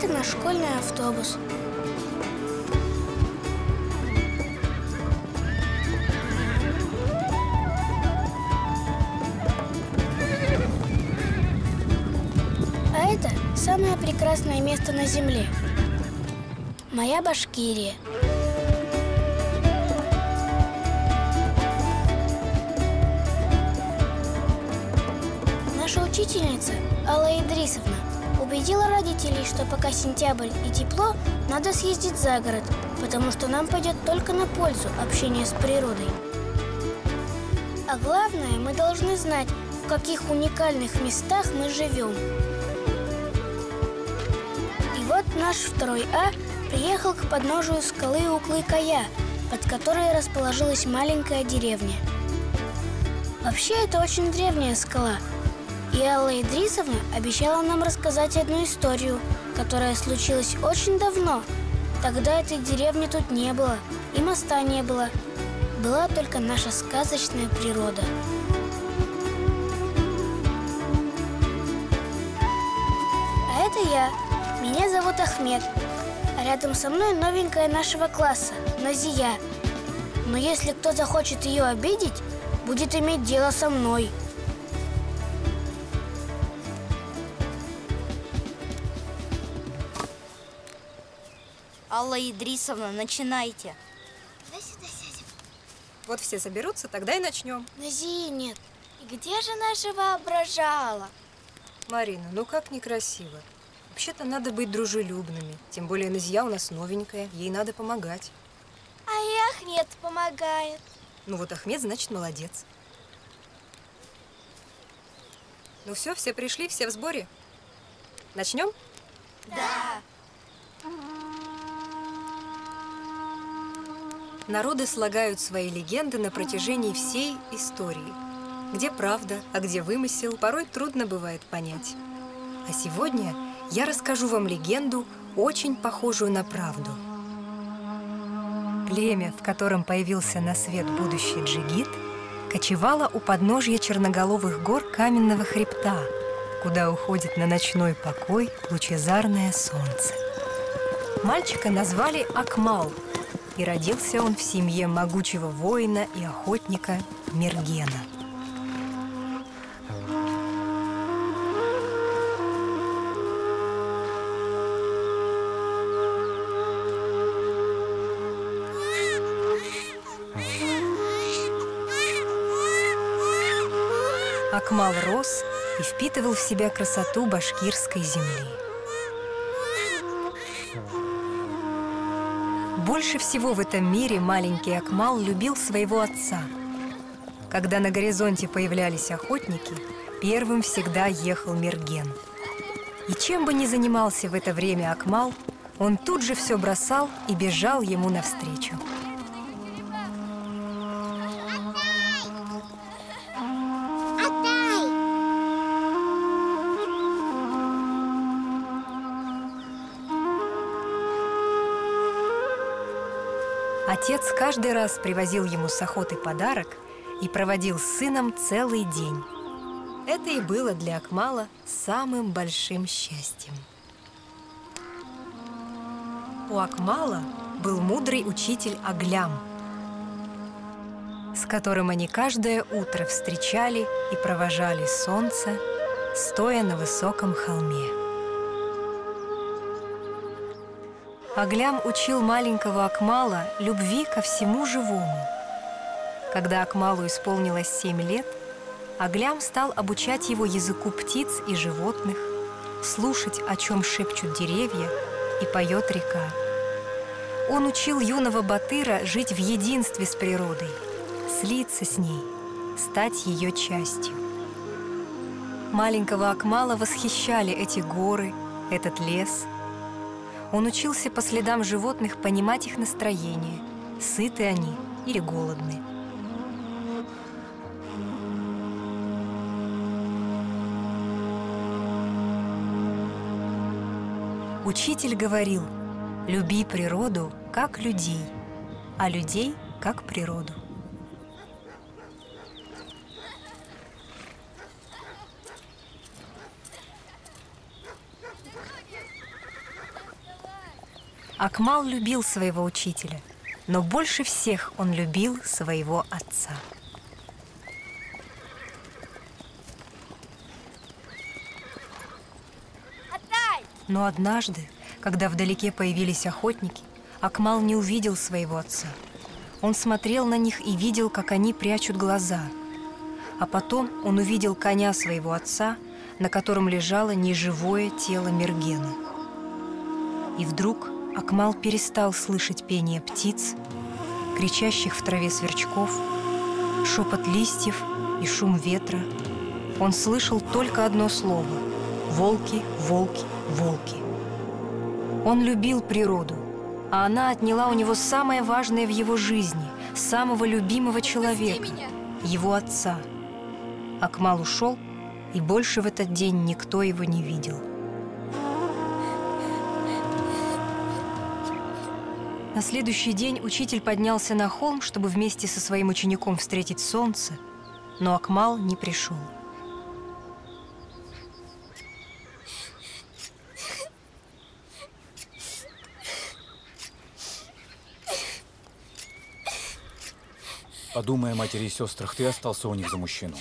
это наш школьный автобус. А это самое прекрасное место на земле. Моя Башкирия. Наша учительница Алла Идрисовна убедила родителей, что пока сентябрь и тепло, надо съездить за город, потому что нам пойдет только на пользу общение с природой. А главное, мы должны знать, в каких уникальных местах мы живем. И вот наш 2А приехал к подножию скалы Уклы-Кая, под которой расположилась маленькая деревня. Вообще, это очень древняя скала. И Алла Идрисовна обещала нам рассказать одну историю, которая случилась очень давно. Тогда этой деревни тут не было, и моста не было. Была только наша сказочная природа. А это я. Меня зовут Ахмед. А рядом со мной новенькая нашего класса, Назия. Но если кто захочет ее обидеть, будет иметь дело со мной. Алла Идрисовна, начинайте. Давай сюда сядем. Вот все соберутся, тогда и начнем. Назии нет. И где же наша воображала? Марина, ну как некрасиво. Вообще-то надо быть дружелюбными. Тем более Назия у нас новенькая, ей надо помогать. А и Ахмед помогает. Ну вот Ахмед, значит, молодец. Ну все пришли, все в сборе. Начнем? Да. Народы слагают свои легенды на протяжении всей истории. Где правда, а где вымысел, порой трудно бывает понять. А сегодня я расскажу вам легенду, очень похожую на правду. Племя, в котором появился на свет будущий джигит, кочевало у подножья черноголовых гор Каменного хребта, куда уходит на ночной покой лучезарное солнце. Мальчика назвали Акмал, и родился он в семье могучего воина и охотника Мергена. Акмал рос и впитывал в себя красоту башкирской земли. Больше всего в этом мире маленький Акмал любил своего отца. Когда на горизонте появлялись охотники, первым всегда ехал Мерген. И чем бы ни занимался в это время Акмал, он тут же все бросал и бежал ему навстречу. Отец каждый раз привозил ему с охоты подарок и проводил с сыном целый день. Это и было для Акмала самым большим счастьем. У Акмала был мудрый учитель Аглям, с которым они каждое утро встречали и провожали солнце, стоя на высоком холме. Аглям учил маленького Акмала любви ко всему живому. Когда Акмалу исполнилось 7 лет, Аглям стал обучать его языку птиц и животных, слушать, о чем шепчут деревья и поет река. Он учил юного Батыра жить в единстве с природой, слиться с ней, стать ее частью. Маленького Акмала восхищали эти горы, этот лес. Он учился по следам животных понимать их настроение, сыты они или голодны. Учитель говорил: люби природу, как людей, а людей, как природу. Акмал любил своего учителя, но больше всех он любил своего отца. Но однажды, когда вдалеке появились охотники, Акмал не увидел своего отца. Он смотрел на них и видел, как они прячут глаза. А потом он увидел коня своего отца, на котором лежало неживое тело Мергена. И вдруг Акмал перестал слышать пение птиц, кричащих в траве сверчков, шепот листьев и шум ветра. Он слышал только одно слово — волки, волки, волки. Он любил природу, а она отняла у него самое важное в его жизни, самого любимого человека — его отца. Акмал ушел, и больше в этот день никто его не видел. На следующий день учитель поднялся на холм, чтобы вместе со своим учеником встретить солнце, но Акмал не пришел. Подумай о матери и сестрах, ты остался у них за мужчину.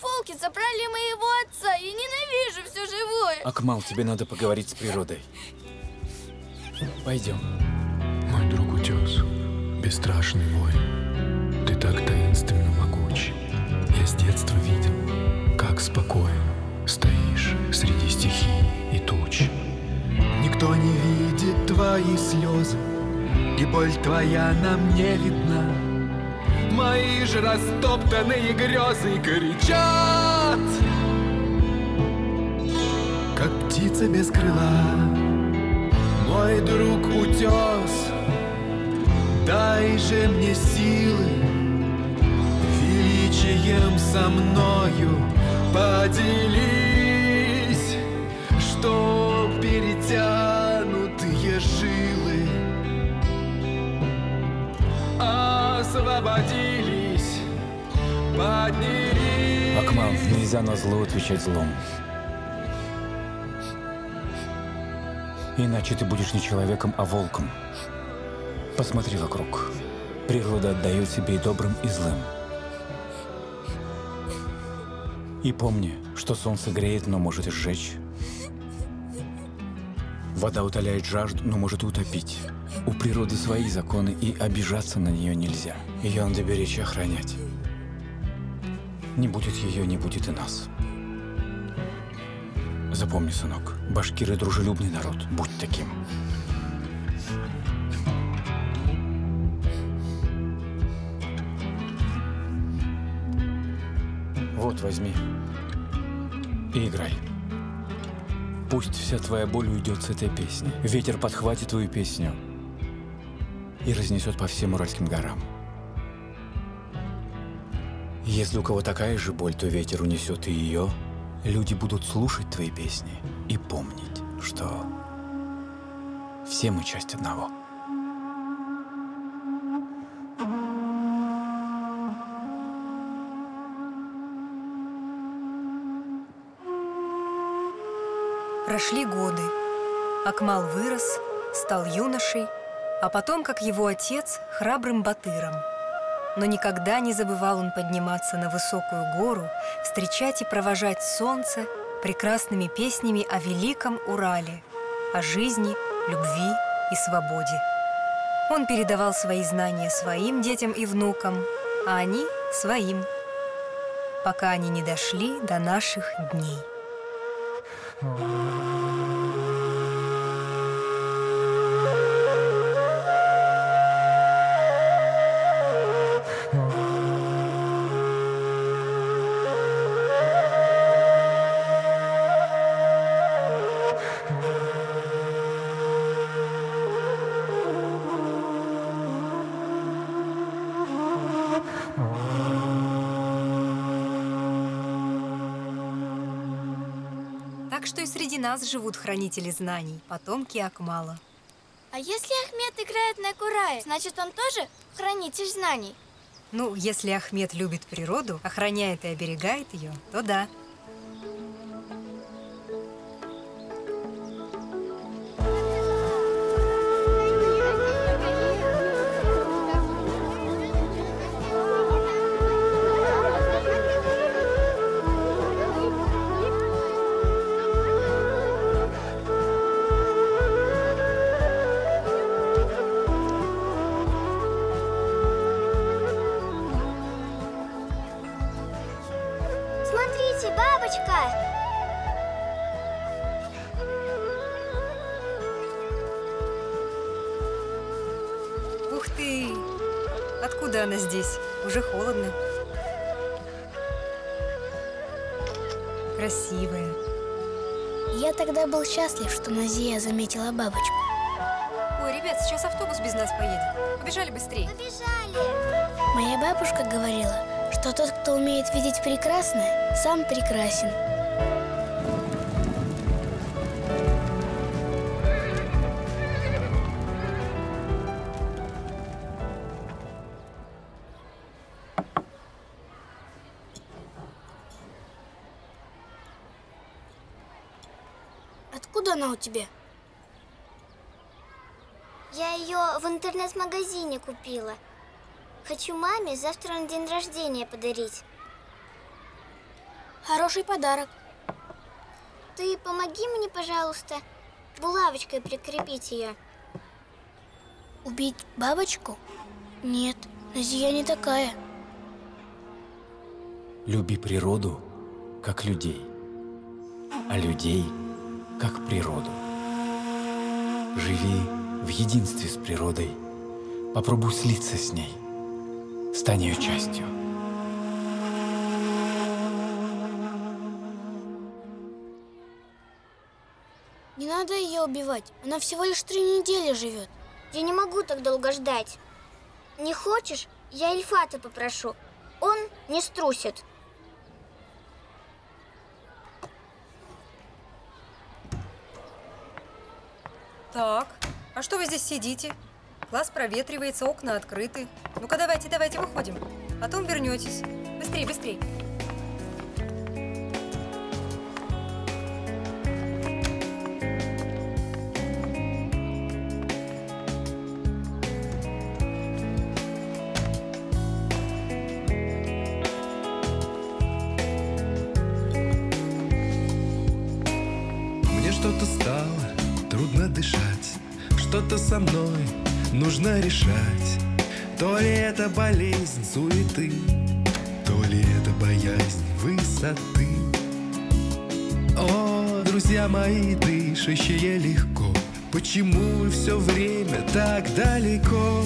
Волки забрали моего отца, я ненавижу все живое. Акмал, тебе надо поговорить с природой. Пойдем. Мой друг утес, бесстрашный воин, ты так таинственно могуч. Я с детства видел, как спокоен стоишь среди стихий и туч. Никто не видит твои слезы, и боль твоя нам не видна. Мои же растоптанные грезы кричат, как птица без крыла. Мой друг утес, дай же мне силы, величием со мною поделись, что перетянутые жилы освободились, поднялись. Акмал, нельзя на зло отвечать злом. Иначе ты будешь не человеком, а волком. Посмотри вокруг. Природа отдает себе и добрым, и злым. И помни, что солнце греет, но может и сжечь. Вода утоляет жажду, но может и утопить. У природы свои законы, и обижаться на нее нельзя. Ее надо беречь и охранять. Не будет ее, не будет и нас. Запомни, сынок, башкиры — дружелюбный народ. Будь таким. Вот, возьми и играй. Пусть вся твоя боль уйдет с этой песни. Ветер подхватит твою песню и разнесет по всем Уральским горам. Если у кого такая же боль, то ветер унесет и ее. Люди будут слушать твои песни и помнить, что все мы часть одного. Прошли годы. Акмал вырос, стал юношей, а потом, как его отец, храбрым батыром. Но никогда не забывал он подниматься на высокую гору, встречать и провожать солнце прекрасными песнями о великом Урале, о жизни, любви и свободе. Он передавал свои знания своим детям и внукам, а они – своим, пока они не дошли до наших дней. Так что и среди нас живут хранители знаний, потомки Акмала. А если Ахмед играет на курае, значит, он тоже хранитель знаний? Ну, если Ахмед любит природу, охраняет и оберегает ее, то да. Бабочка! Ух ты! Откуда она здесь? Уже холодно. Красивая. Я тогда был счастлив, что Назия заметила бабочку. Ой, ребят, сейчас автобус без нас поедет. Побежали быстрее. Побежали! Моя бабушка говорила, что тот, кто умеет видеть прекрасное, сам прекрасен. Откуда она у тебя? Я ее в интернет-магазине купила. Хочу маме завтра на день рождения подарить. Хороший подарок. Ты помоги мне, пожалуйста, булавочкой прикрепить ее. Убить бабочку? Нет, Назия не такая. Люби природу, как людей, а людей, как природу. Живи в единстве с природой. Попробуй слиться с ней. Стань ее частью. Не надо ее убивать. Она всего лишь 3 недели живет. Я не могу так долго ждать. Не хочешь? Я Ильфата попрошу. Он не струсит. Так, а что вы здесь сидите? Класс проветривается, окна открыты. Ну-ка, давайте, выходим. Потом вернетесь. Быстрей, быстрей. Мне что-то стало трудно дышать, что-то со мной нужно решать. То ли это болезнь суеты, то ли это боязнь высоты. О, друзья мои, дышащие легко, почему вы все время так далеко?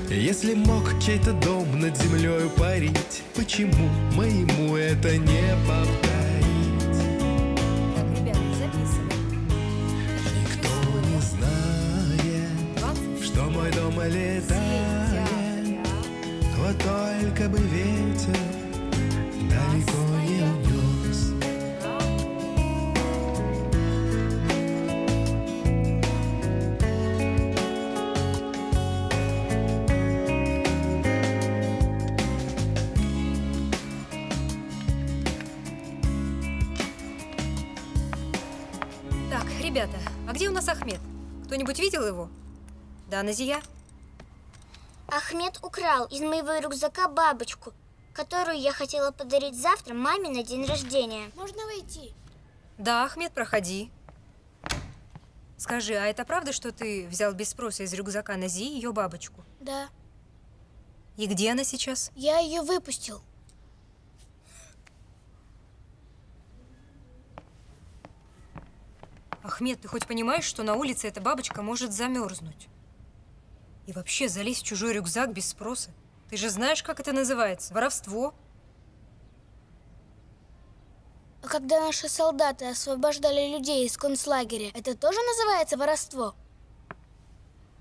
Если мог чей-то дом над землею парить, почему моему это не повторить? Так, ребята, записываем. Никто не знает, что мой дом летает. Вот только бы ветер далеко не унес. Так, ребята, а где у нас Ахмед? Кто-нибудь видел его? Да, Назия? Ахмед украл из моего рюкзака бабочку, которую я хотела подарить завтра маме на день рождения. Можно войти? Да, Ахмед, проходи. Скажи, а это правда, что ты взял без спроса из рюкзака Назии ее бабочку? Да. И где она сейчас? Я ее выпустил. Ахмед, ты хоть понимаешь, что на улице эта бабочка может замерзнуть? И вообще залезть в чужой рюкзак без спроса? Ты же знаешь, как это называется? Воровство. А когда наши солдаты освобождали людей из концлагеря, это тоже называется воровство?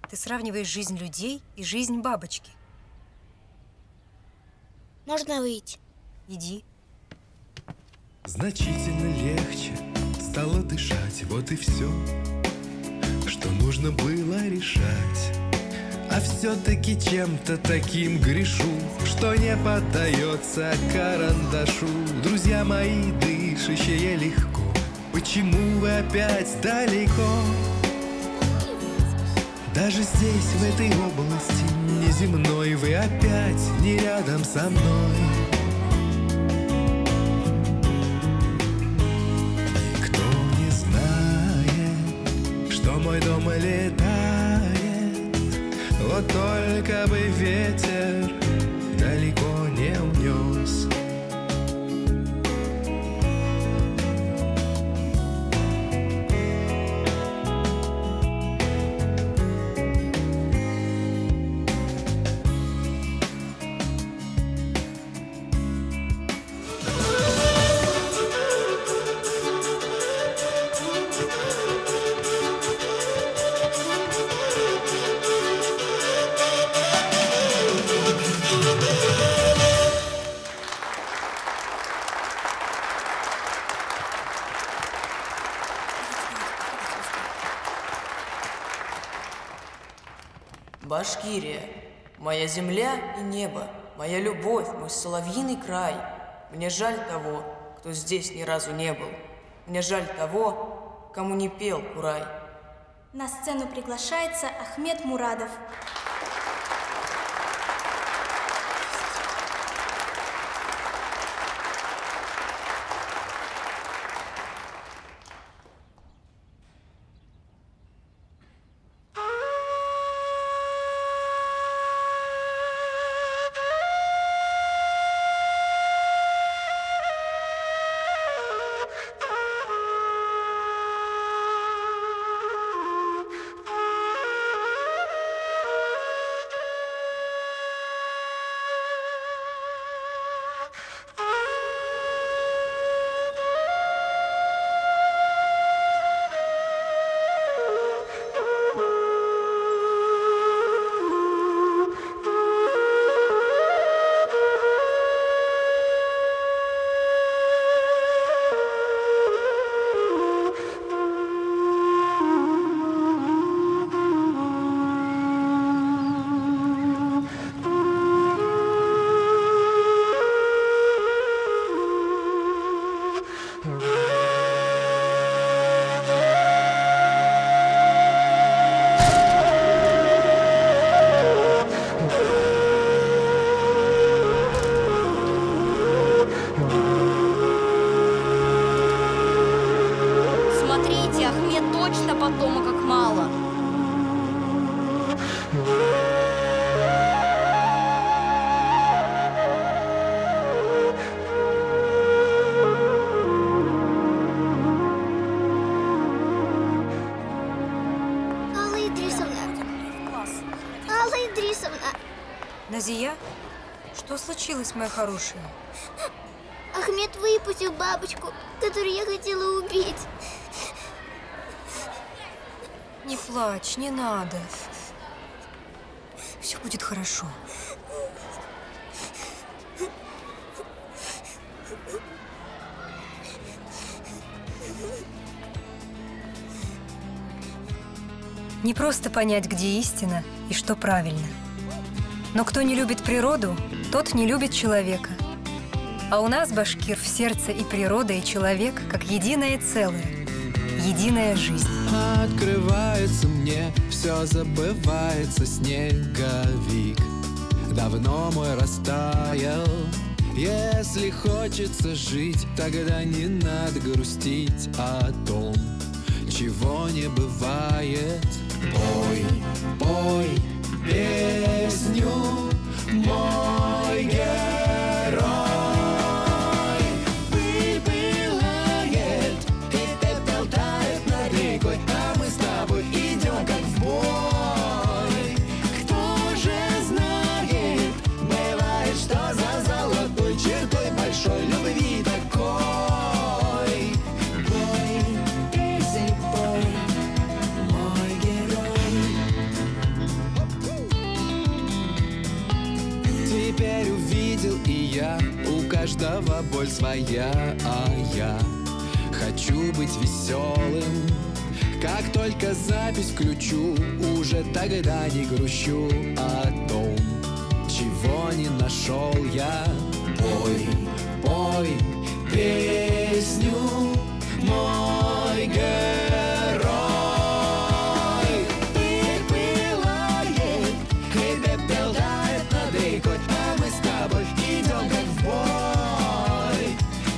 Ты сравниваешь жизнь людей и жизнь бабочки. Можно выйти? Иди. Значительно легче стало дышать, вот и все, что нужно было решать. А все-таки чем-то таким грешу, что не поддается карандашу. Друзья мои, дышащие легко, почему вы опять далеко? Даже здесь, в этой области неземной, вы опять не рядом со мной. Никто не знает, что мой дом летает. Вот только бы ветер далеко не унес. Башкирия, моя земля и небо, моя любовь, мой соловьиный край. Мне жаль того, кто здесь ни разу не был. Мне жаль того, кому не пел Курай. На сцену приглашается Ахмед Мурадов. Назия, что случилось, моя хорошая? Ахмед выпустил бабочку, которую я хотела убить. Не плачь, не надо. Все будет хорошо. Не просто понять, где истина и что правильно. Но кто не любит природу, тот не любит человека. А у нас, башкир, в сердце и природа, и человек, как единое целое, единая жизнь. Открывается мне, все забывается, снеговик давно мой растаял. Если хочется жить, тогда не надо грустить о том, чего не бывает. Пой, пой песню, мой герой. Пыль пылает, и пепел тает над рекой, а мы с тобой идем как в бой. Кто же знает, бывает, что за золотой чертой большой любви такой. Пой, песень, пой, мой герой. Теперь увидел и я, у каждого боль своя, а я хочу быть веселым. Как только запись включу, уже тогда не грущу о том, чего не нашел я. Пой, пой песню, мой герой. Пыль пылает, и пепел тает над рекой, а мы с тобой идем как в бой.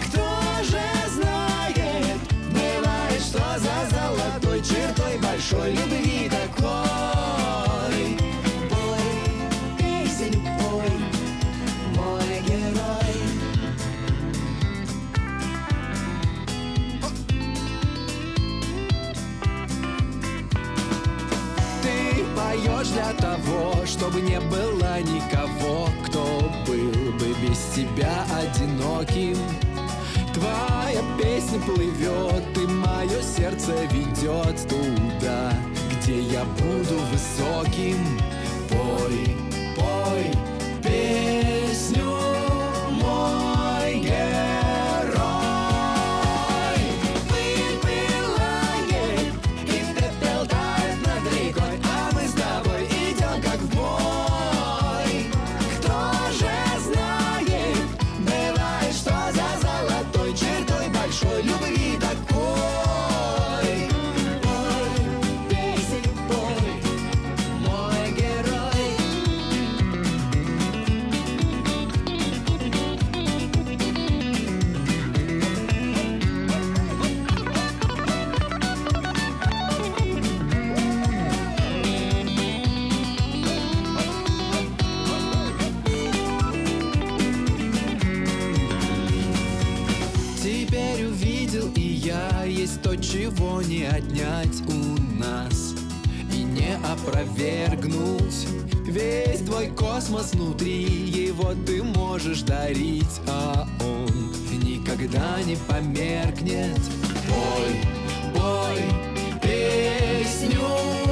Кто же знает, бывает, что за золотой чертой большой любви такой. Пой, песень, пой, мой герой. Ты поешь для того, чтобы не было никого, кто был бы без тебя одиноким. Твоя песня плывет, и мое сердце ведет туда, где я буду высоким. Пой, пой песню, мой герой. Пыль пылает, и пепел тает над рекой, а мы с тобой идем как в бой. твоя есть то, чего не отнять у нас и не опровергнуть. Весь твой космос внутри, его ты можешь дарить, а он никогда не померкнет. Пой, пой песню